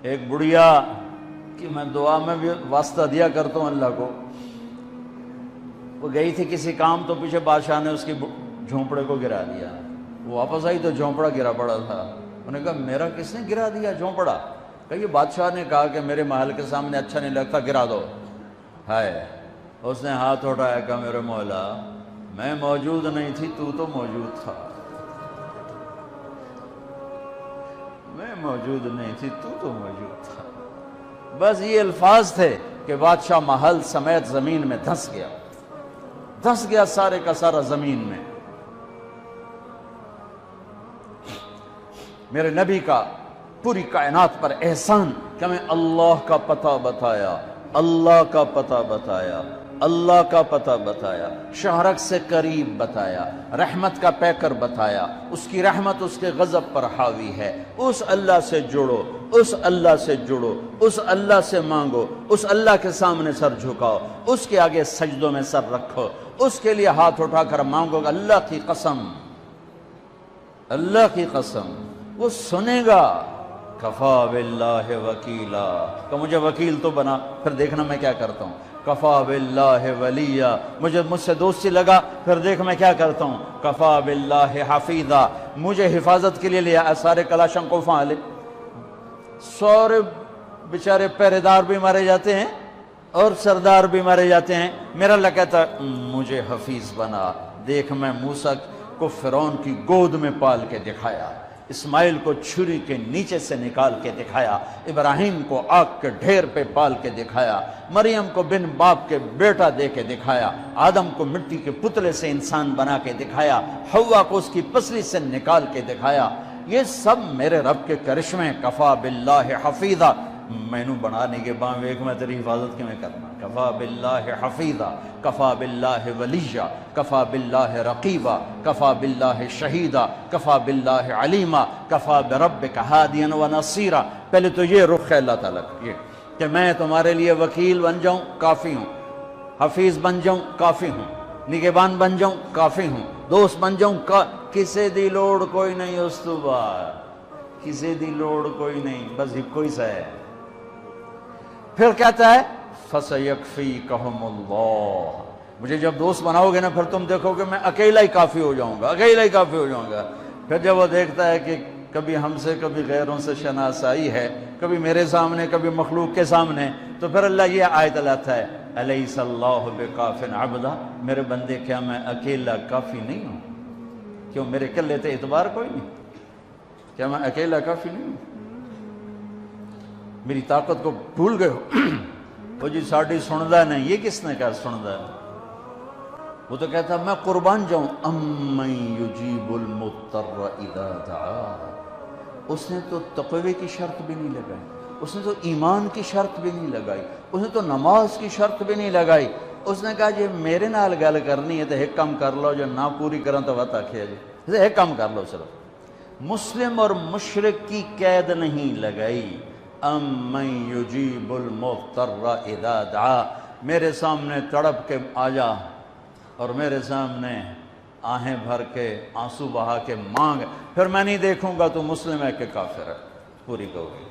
ایک بڑھیا کہ میں دعا میں بھی واسطہ دیا کرتا ہوں اللہ کو، وہ گئی تھی کسی کام، تو پیچھے بادشاہ نے اس کی جھونپڑے کو گرا دیا۔ وہ واپس آئی تو جھونپڑا گرا پڑا تھا۔ انہوں نے کہا میرا کس نے گرا دیا جھونپڑا؟ کہ یہ بادشاہ نے کہا کہ میرے محل کے سامنے اچھا نہیں لگتا، گرا دو۔ ہائے، اس نے ہاتھ اٹھایا، کہا میرے مولا میں موجود نہیں تھی، تو موجود تھا، میں موجود نہیں تھی، تو موجود تھا۔ بس یہ الفاظ تھے کہ بادشاہ محل سمیت زمین میں دھنس گیا سارے کا سارا زمین میں۔ میرے نبی کا پوری کائنات پر احسان کہ میں اللہ کا پتہ بتایا، اللہ کا پتہ بتایا، اللہ کا پتہ بتایا، شہرک سے قریب بتایا، رحمت کا پیکر بتایا، اس کی رحمت اس کے غضب پر حاوی ہے، اس اللہ سے جڑو، اس اللہ سے جڑو، اس اللہ سے مانگو، اس اللہ کے سامنے سر جھکاؤ، اس کے آگے سجدوں میں سر رکھو، اس کے لیے ہاتھ اٹھا کر مانگو گا۔ اللہ کی قسم، اللہ کی قسم وہ سنے گا۔ کفا باللہ وکیلا، کہ مجھے وکیل تو بنا، پھر دیکھنا میں کیا کرتا ہوں۔ کفا باللہ ولیہ، مجھ سے دوستی لگا، پھر دیکھ میں کیا کرتا ہوں۔ کفا باللہ حفیظا، مجھے حفاظت کے لیے لیا۔ سارے کلاشن کو فعال، سورے بیچارے پہرے دار بھی مارے جاتے ہیں اور سردار بھی مارے جاتے ہیں، میرا اللہ کہتا مجھے حفیظ بنا۔ دیکھ میں موسیٰ کو فرعون کی گود میں پال کے دکھایا، اسماعیل کو چھری کے نیچے سے نکال کے دکھایا، ابراہیم کو آگ کے ڈھیر پہ پال کے دکھایا، مریم کو بن باپ کے بیٹا دے کے دکھایا، آدم کو مٹی کے پتلے سے انسان بنا کے دکھایا، حوا کو اس کی پسلی سے نکال کے دکھایا۔ یہ سب میرے رب کے کرشمے۔ کفا باللہ حفیظا، مینو بنانے کے بعد ایک میں تیری حفاظت کی میں کرنا۔ کفا باللہ حفیظا، کفا باللہ ولیہ، کفا باللہ رقیبا، کفا باللہ شہیدا، کفا باللہ علیما، کفا بربک ہادیا و نصیرا۔ پہلے تو یہ رخ ہے اللہ تعالیٰ کا، یہ کہ میں تمہارے لیے وکیل بن جاؤں، کافی ہوں، حفیظ بن جاؤں، کافی ہوں، نگہبان بن جاؤں، کافی ہوں، دوست بن جاؤں، کسے دی لوڑ کوئی نہیں اس تو بعد، کسے دی لوڑ کوئی نہیں، بس کوئی سا ہے۔ پھر کہتا ہے فَسَيَكْفِيكَهُمُ اللَّهُ، مجھے جب دوست بناؤ گے نا پھر تم دیکھو کہ میں اکیلا ہی کافی ہو جاؤں گا، اکیلا ہی کافی ہو جاؤں گا۔ پھر جب وہ دیکھتا ہے کہ کبھی ہم سے کبھی غیروں سے شناسائی ہے، کبھی میرے سامنے کبھی مخلوق کے سامنے، تو پھر اللہ یہ آیت لاتا ہے أَلَيْسَ اللَّهُ بِكَافٍ عَبْدًا، میرے بندے کیا میں اکیلا کافی نہیں ہوں؟ کیوں میرے کلے تے اعتبار کوئی نہیں؟ کیا میں اکیلا کافی نہیں ہوں؟ میری طاقت کو بھول گئے ہو؟ وہ جی ساڑھی سندہ نہیں، یہ کس نے کہا سندہ؟ وہ تو کہتا میں قربان جاؤں۔ أَمَّن يُجِيبُ الْمُضْطَرَّ إِذَا دَعَاهُ، اس نے تو تقوی کی شرط بھی نہیں لگائی، اس نے تو ایمان کی شرط بھی نہیں لگائی، اس نے تو نماز کی شرط بھی نہیں لگائی۔ اس نے کہا جی میرے نال گل کرنی ہے تو ایک کام کر لو، جو نہ پوری کریں تو وقت آکھے جی ایک کام کر لو صرف۔ مسلم اور مشرک کی قید نہیں لگائی۔ أَمَّن يُجِيبُ الْمُضْطَرَّ إِذَا دَعَاهُ، میرے سامنے تڑپ کے آ جا اور میرے سامنے آہیں بھر کے آنسو بہا کے مانگ، پھر میں نہیں دیکھوں گا تو مسلم ہے کہ کافر ہے، پوری کہو گی۔